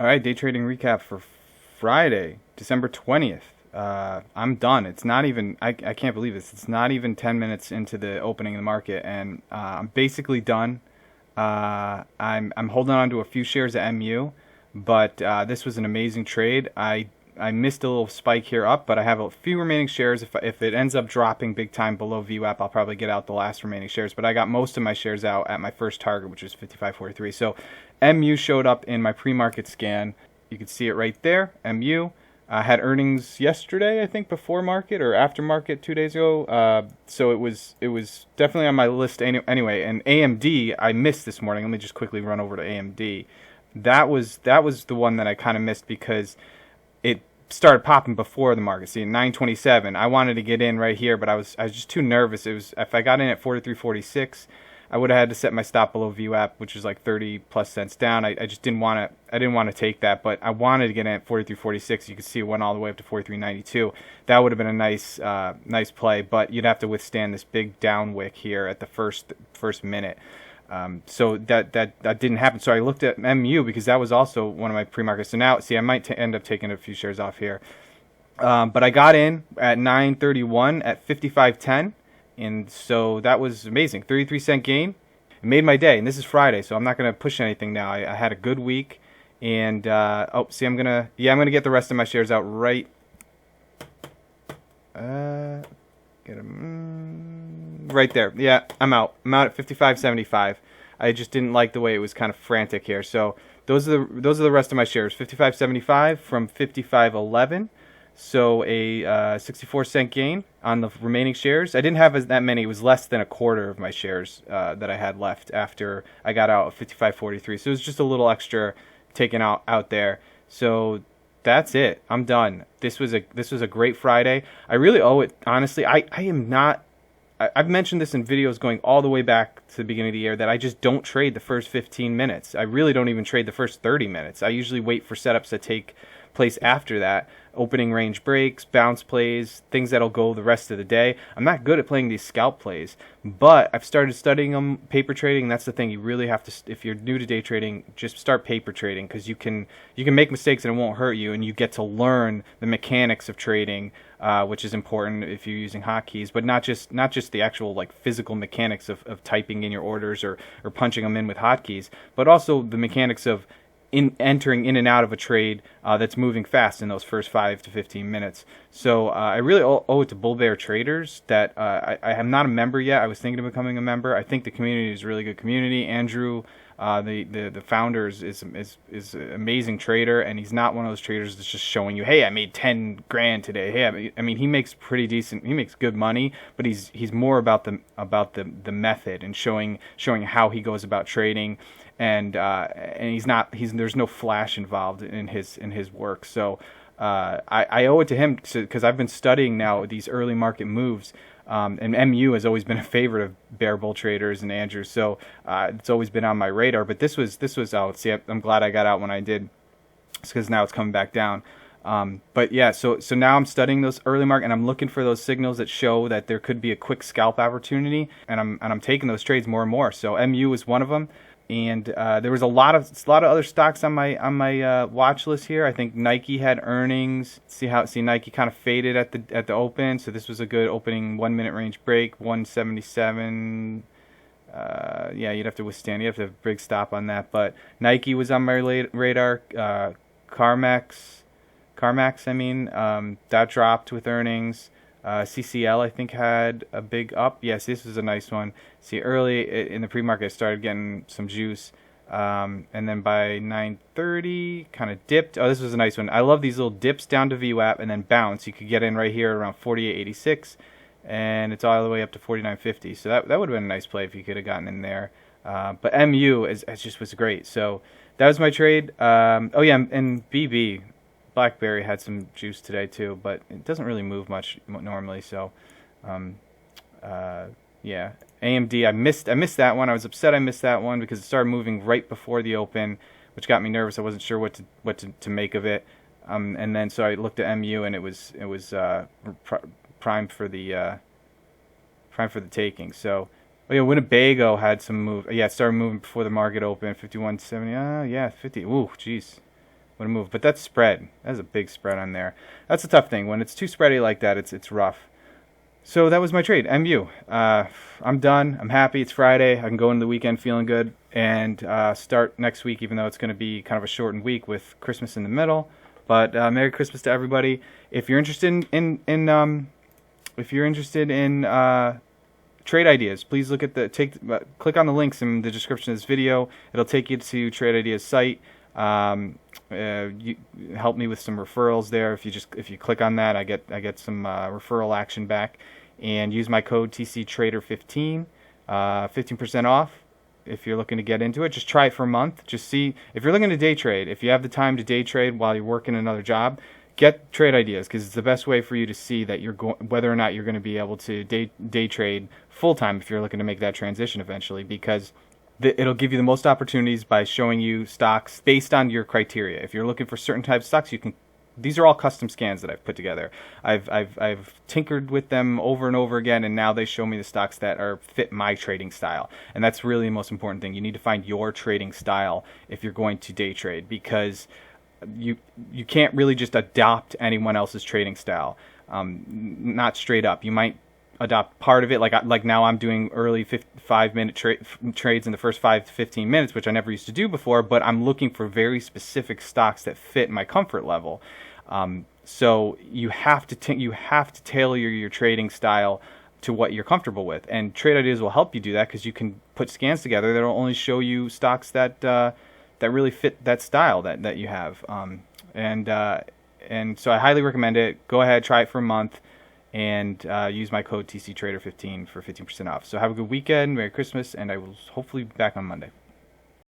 All right, day trading recap for Friday, December 20th. I'm done. It's not even, I can't believe this. It's not even 10 minutes into the opening of the market, and I'm basically done. I'm holding on to a few shares of MU, but this was an amazing trade. I missed a little spike here up, but I have a few remaining shares. If it ends up dropping big time below VWAP, I'll probably get out the last remaining shares. But I got most of my shares out at my first target, which was 55.43. So MU showed up in my pre-market scan. You can see it right there. MU had earnings yesterday, I think, before market or after market 2 days ago. So it was definitely on my list anyway. And AMD I missed this morning. Let me just quickly run over to AMD. That was the one that I kind of missed because it started popping before the market. See, 927. I wanted to get in right here, but I was just too nervous. It was if I got in at 43.46, I would have had to set my stop below VWAP, which is like 30 plus cents down. I just didn't want to. I didn't want to take that, but I wanted to get in at 43.46. You can see it went all the way up to 43.92. That would have been a nice play, but you'd have to withstand this big down wick here at the first minute. So that didn't happen. So I looked at MU because that was also one of my pre-markets. So now, see, I might end up taking a few shares off here. But I got in at 931 at 55.10. And so that was amazing. 33-cent gain. It made my day. And this is Friday, so I'm not going to push anything now. I had a good week. And, see, I'm going to get the rest of my shares out right. Get them right there. Yeah, I'm out. I'm out at 55.75. I just didn't like the way it was kind of frantic here. So those are the rest of my shares. 55.75 from 55.11. So a 64-cent gain on the remaining shares. I didn't have that many. It was less than a quarter of my shares that I had left after I got out of 55.43. So it was just a little extra taken out there. So that's it. I'm done. This was a great Friday. I really owe it, honestly. I am not. I've mentioned this in videos going all the way back to the beginning of the year that I just don't trade the first 15 minutes. I really don't even trade the first 30 minutes. I usually wait for setups that take place after that. Opening range breaks, bounce plays, things that'll go the rest of the day. I'm not good at playing these scalp plays, but I've started studying them, paper trading. That's the thing. You really have to, if you're new to day trading, just start paper trading because you can make mistakes and it won't hurt you, and you get to learn the mechanics of trading, which is important if you're using hotkeys, but not just the actual like physical mechanics of typing in your orders or punching them in with hotkeys, but also the mechanics of entering in and out of a trade that's moving fast in those first 5 to 15 minutes. So I really owe it to Bull Bear Traders that I am not a member yet. I was thinking of becoming a member. I think the community is a really good community. Andrew, the founder, is an amazing trader, and he's not one of those traders that's just showing you, hey, I made 10 grand today. Hey, I mean, he makes pretty decent. He makes good money, but he's more about the method and showing how he goes about trading. And there's no flash involved in his work. So I owe it to him because I've been studying now these early market moves. And MU has always been a favorite of Bear Bull Traders and Andrew, so it's always been on my radar. But this was out. See, I'm glad I got out when I did, because now it's coming back down. But yeah, so now I'm studying those early market, and I'm looking for those signals that show that there could be a quick scalp opportunity, and I'm taking those trades more and more. So MU is one of them. And there was a lot of other stocks on my watch list here. I think Nike had earnings. See Nike kind of faded at the open, so this was a good opening 1 minute range break, 177. Yeah, you'd have to withstand. You have to have a big stop on that. But Nike was on my radar. CarMax, I mean, that dropped with earnings. CCL, I think, had a big up. Yes, this was a nice one. See, early in the pre-market, I started getting some juice. And then by 9:30, kind of dipped. Oh, this was a nice one. I love these little dips down to VWAP and then bounce. You could get in right here around 48.86, and it's all the way up to 49.50. So that would have been a nice play if you could have gotten in there. But MU just was great. So that was my trade. Oh, yeah, and BB. BlackBerry had some juice today too, but it doesn't really move much normally. So, yeah, AMD. I missed that one. I was upset I missed that one because it started moving right before the open, which got me nervous. I wasn't sure what to make of it. And then so I looked at MU, and it was primed for the taking. So, oh yeah, Winnebago had some move. Yeah, it started moving before the market opened. 51.70. Yeah, 50. Ooh, jeez. would have moved. But that's spread. That's a big spread on there. That's a tough thing. When it's too spready like that, it's rough. So that was my trade, MU. I'm done. I'm happy. It's Friday. I can go into the weekend feeling good and start next week, even though it's going to be kind of a shortened week with Christmas in the middle. But Merry Christmas to everybody. If you're interested in trade ideas, please look at click on the links in the description of this video. It'll take you to Trade Ideas site. You help me with some referrals there. If you click on that, I get some referral action back, and use my code TCTrader15, 15% off. If you're looking to get into it, just try it for a month. Just see if you're looking to day trade. If you have the time to day trade while you're working another job, get Trade Ideas, because it's the best way for you to see that whether or not you're going to be able to day trade full time if you're looking to make that transition eventually, because it'll give you the most opportunities by showing you stocks based on your criteria. If you're looking for certain types of stocks, you can. These are all custom scans that I've put together. I've tinkered with them over and over again, and now they show me the stocks that fit my trading style. And that's really the most important thing. You need to find your trading style if you're going to day trade, because you can't really just adopt anyone else's trading style. Not straight up. You might adopt part of it, like now I'm doing early 5-minute trades in the first 5 to 15 minutes, which I never used to do before, but I'm looking for very specific stocks that fit my comfort level. So you have to tailor your trading style to what you're comfortable with, and Trade Ideas will help you do that, because you can put scans together that'll only show you stocks that really fit that style that you have. And so I highly recommend it. Go ahead, try it for a month, and use my code TCTrader15 for 15% off. So have a good weekend, Merry Christmas, and I will hopefully be back on Monday.